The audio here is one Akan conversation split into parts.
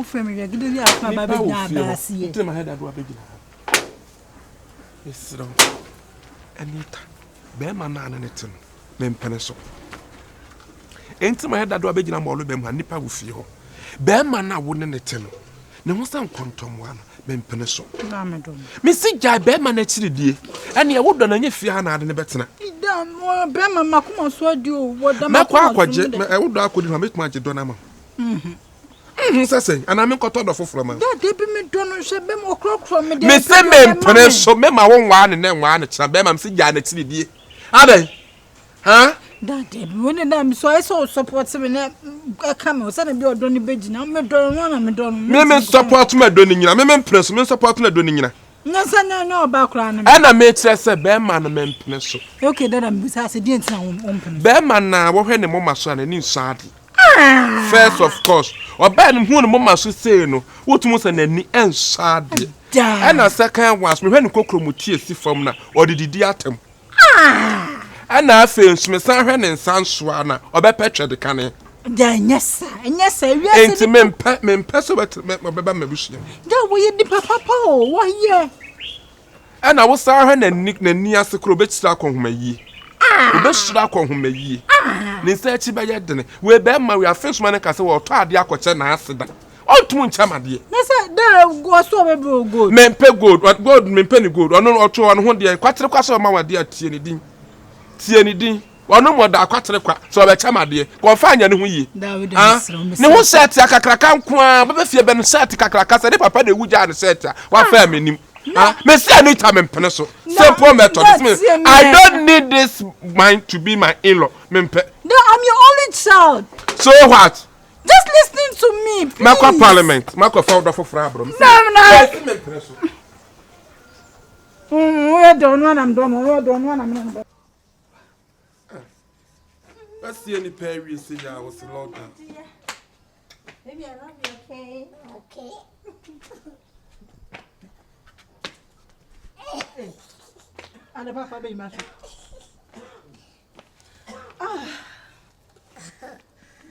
family good ya fa ba be na ba sie tell my head that do abegina yes don't anita be ma na na netin me mpene so enti my head that do abegina mo lo be mu nipa wo fie ho be ma na wo ne netin ne ho san kontom wa me mpene so na me do me si jai be ma na chiridie ene ye wo do na nya fie ha na ade ne betena be ma makoma so adi o wo da makoma akwaje me wo do akodi ma metuma age do na ma sese ana me koto do foforo ma da de bi me do no hwe be mo krokro me de me se me mpene so me ma wo nwa ne nwa ne kira be ma me si jai na chiridie abe ha da de bi woni na me so I so support me na come o se na bi odo ni begina me do no na me do no me support me do ni nyina me mpene so me support na do ni nyina nyasa na no ba kra na ana me kire se be ma no me mpene so okay dada me bisa se di ntina wo mpene be ma na wo hwe ne mo maso na ni nso ade first of course oba ne hu ne mo maso sei no wotumo se na ni enso ade ana second once me hwe ne kokromuti esi fam na odididi atem ana afa nsme san hwe ne nsanso ana obepetwe de kane da nyasa wi enti me mpe so beba mabushia da wo ye di papa o wo ye ana wo san hwe na ni ase kro betira konhoma yi obeshira konhoma yi ni se chi be ye dene we be ma we afensuma ne kase wo to ade akoche na aseda ontum nchamade na se da go so be gold me mpe gold me mpe ni gold ono oto ono ho de kwatere kwaso ma wade atie ni din ono mo da kwatere kwa so be chamade ko fa anya ne ho yi ne ho set akakraka nko a be fie be no set akakraka se ne papa de wuja ne set wa fa menim me see any time mpene so simple method I don't need this man to be my in-law me mpe no I'm your only child so what just listening to me please makwa parliament makwa founder for frabro no me mpene so we don't want am do mo we don't want am let's see any pair we see ya was long down baby I love you okay and papa be ma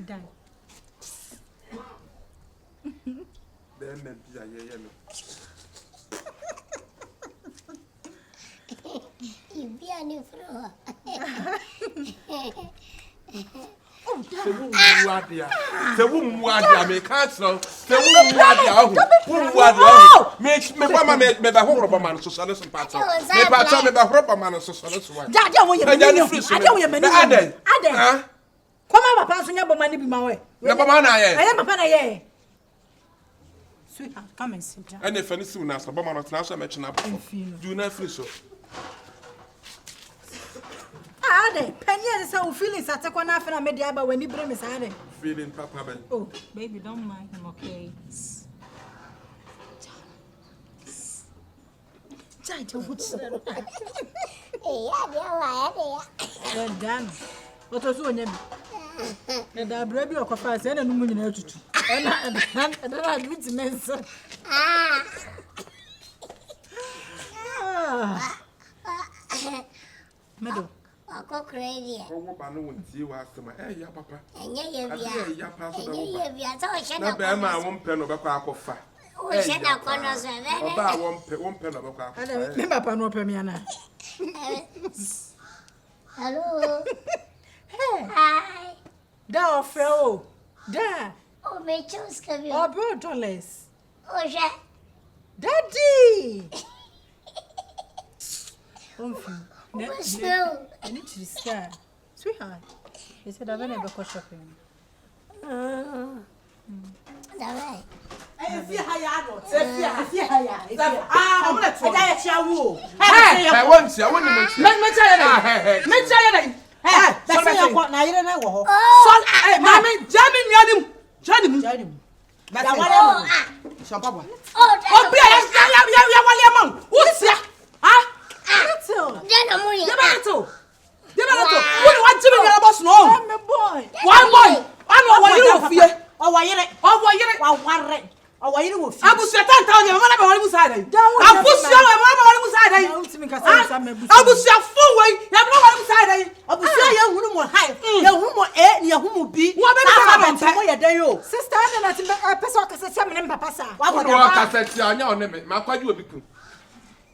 dan then me bia ye no Ibia ni fro se wo muadia me cancel se wo muadia me mama me ba horo ba man so so so pato me pato me ba horo ba man so so so wa ja wo ye mani ade koma papa so nya bo mani bi ma we na papa na ye aye papa na ye sweetheart come and sit down and if any soon as ba man na so me chena do na free so ade penye say o feelings atekwa na afa na me dia ba wani bre me say ade feeling papa ben oh baby don't mind him okay Chai to put ya dan oto so onyam na da bra bi okofa say na numu nyina atutu na admit mensa medo ako crazy wo ba no wontie wa asema ya papa enye ye ya pa so da wo ye bia so she na ba ma wo mpe no be kwa akofa o she na kono so be ba wo mpe no be kwa akofa me papa no pe mi ana hello hey hi da ofo da o me choose kabi o bro dollars o she daddy no any chiska sweetheart he said I'm going to go shopping da right If I'm going to try to tell you. I want you. Let me tell you. Me tell you. Hey, that's what na you na wo. So, eh, mami, Janim. That's what. Shampaba. Oh, be ya wale man. Utia. Ah? Jana muri. Debato. Who want to be your boss no? I'm a boy. One boy. I know what you fear. Oh, why you? Oh, why you? Abusia tanta o mama na be wale musade. Abusia o mama wale musade. Abusia fun we, ya be wale musade. Abusia ya hunu mo high. Ya hunu mo A, ya hunu mo B. Wo be ka ba mo ya dan yo. Sister na na timbe person ka se me wa kaseti anya one me makwaji obi ku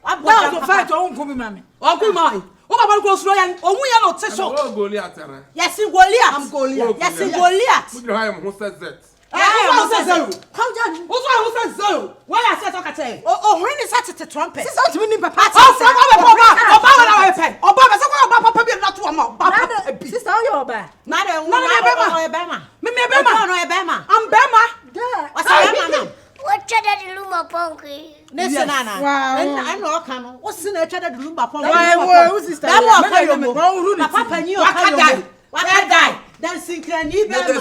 abwa so fight on ko bi mame on ko mai o baba ko suro yan ohun yan no te so o Goliath ara yes Goliath am Goliath yes Goliath mu jira ha mo set who says zero? How down? Who says zero? Why I said okay? Oh, when is that the trumpet? This is not meaning papa. Oh, from Oba na we pay. Oba be say Oba papa be not to am. Papa. Sister how you Oba? Na de Bema. Me Bema. No Bema. I'm Bema. What's Bema now? What chada de luma ponki? Listen Nana. I know kan. What's in chada de luma ponki? Why sister? That one kan. Papa ni o kan. Waka die. Dan sinkrani Bema.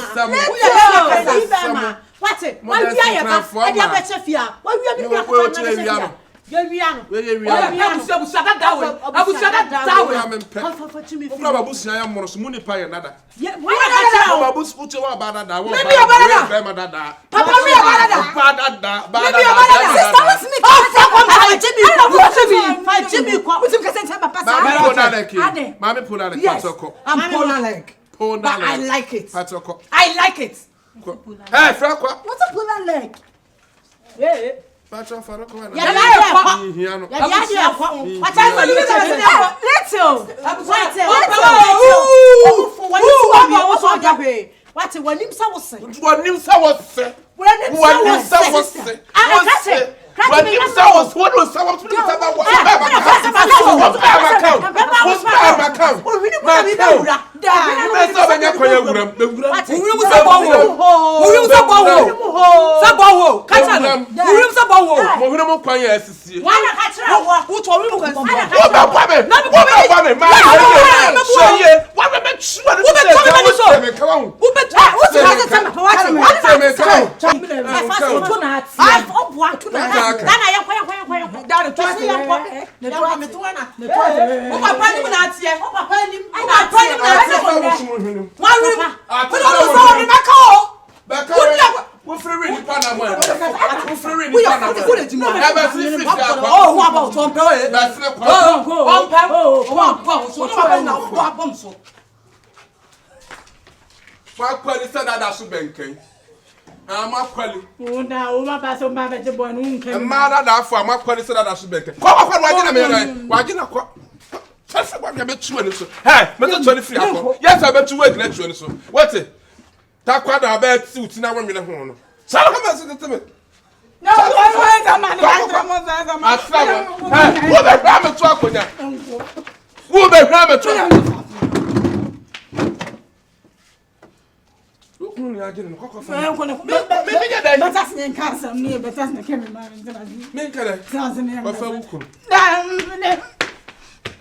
What it? Why we are here? I have a chef here. Why we are here? We I like it. I like it. Hey, Frank, what's a pull leg? Yeah. Pacho faroko na. Ya what time you let's what when him say was say. When him say was say. When him say was what was say was